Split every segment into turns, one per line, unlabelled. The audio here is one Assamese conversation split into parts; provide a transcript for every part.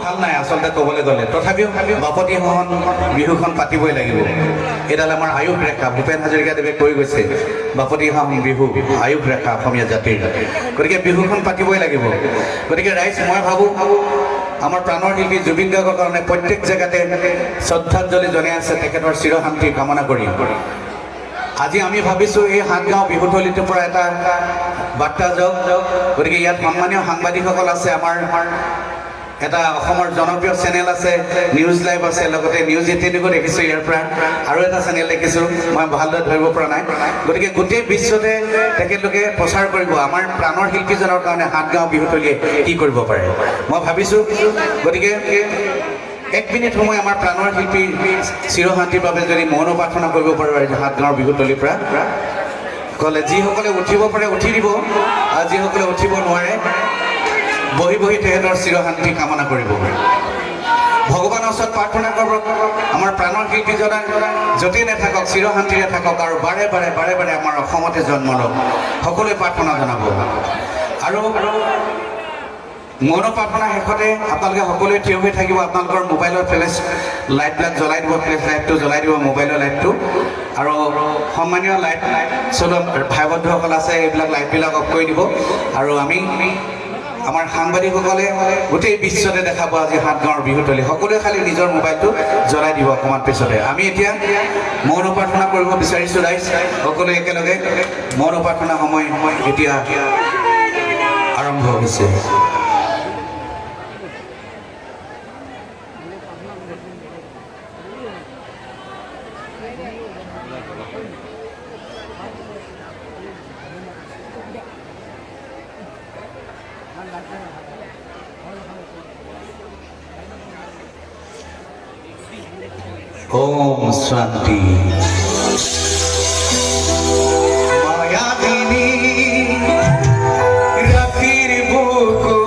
ভাল নাই আচলতে ক'বলৈ গ'লে তথাপিও বাপতি সাহোন বিহুখন পাতিবই লাগিব এডাল আমাৰ আয়ুস ৰেখা ভূপেন হাজৰিকাদেৱে কৈ গৈছে বাপতি সাহোন বিহু আয়ুস ৰেখা অসমীয়া জাতিৰ গতিকে বিহুখন পাতিবই লাগিব গতিকে ৰাইজ মই ভাবোঁ আমাৰ প্ৰাণৰ শিল্পী জুবিন গাৰ্গৰ কাৰণে প্ৰত্যেক জেগাতে শ্ৰদ্ধাঞ্জলি জনাই আছে তেখেতৰ চিৰশান্তি কামনা কৰি আজি আমি ভাবিছোঁ এই সাতগাঁও বিহুথলীটোৰ পৰা এটা বাৰ্তা যাওক গতিকে ইয়াত সন্মানীয় সাংবাদিকসকল আছে আমাৰ এটা অসমৰ জনপ্ৰিয় চেনেল আছে নিউজ লাইভ আছে লগতে নিউজ 18কো দেখিছোঁ ইয়াৰ পৰা আৰু এটা চেনেল দেখিছোঁ মই ভালদৰে ধৰিব পৰা নাই গতিকে গোটেই বিশ্বতে তেখেতলোকে প্ৰচাৰ কৰিব আমাৰ প্ৰাণৰ শিল্পীজনৰ কাৰণে সাতগাঁও বিহুথলীয়ে কি কৰিব পাৰে মই ভাবিছোঁ গতিকে 1 মিনিট সময় আমাৰ প্ৰাণৰ শিল্পী চিৰশান্তিৰ বাবে যদি মৌন প্ৰাৰ্থনা কৰিব পাৰোঁ আজি সাতগাঁৱৰ বিহুথলীৰ পৰা ক'লে যিসকলে উঠিব পাৰে উঠি দিব আৰু যিসকলে উঠিব নোৱাৰে বহি বহি তেখেতৰ চিৰশান্তি কামনা কৰিব ভগৱানৰ ওচৰত প্ৰাৰ্থনা কৰিব আমাৰ প্ৰাণৰ শিল্পীজনে য'তেই নাথাকক চিৰশান্তিৰে থাকক আৰু বাৰে বাৰে বাৰে বাৰে আমাৰ অসমতে জন্ম লওক সকলোৱে প্ৰাৰ্থনা জনাব আৰু মৌন প্ৰাৰ্থনা শেষতে আপোনালোকে সকলোৱে থিয় হৈ থাকিব আপোনালোকৰ মোবাইলৰ ফ্লেছ লাইটবিলাক জ্বলাই দিব ফ্লেছ লাইটটো জ্বলাই দিব মোবাইলৰ লাইটটো আৰু সন্মানীয় লাইট চলোৱা ভাই বন্ধুসকল আছে এইবিলাক লাইটবিলাক অফ কৰি দিব আৰু আমি আমাৰ সাংবাদিকসকলে গোটেই বিশ্বতে দেখাব আজি সাতগাঁৱৰ বিহুথলী সকলোৱে খালি নিজৰ মোবাইলটো জ্বলাই দিব অকণমান পিছতে আমি এতিয়া মৌন প্ৰাৰ্থনা কৰিব বিচাৰিছোঁ ৰাইজ সকলোৱে একেলগে মৌন প্ৰাৰ্থনা সময় এতিয়া আৰম্ভ হৈছে ओम शांति मायाविनी रातिर बुको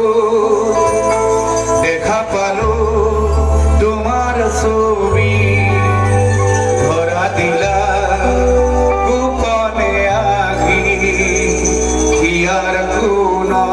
देखा पालो तुम्हार छवि धरा दिला गोपने आगी हियार कोना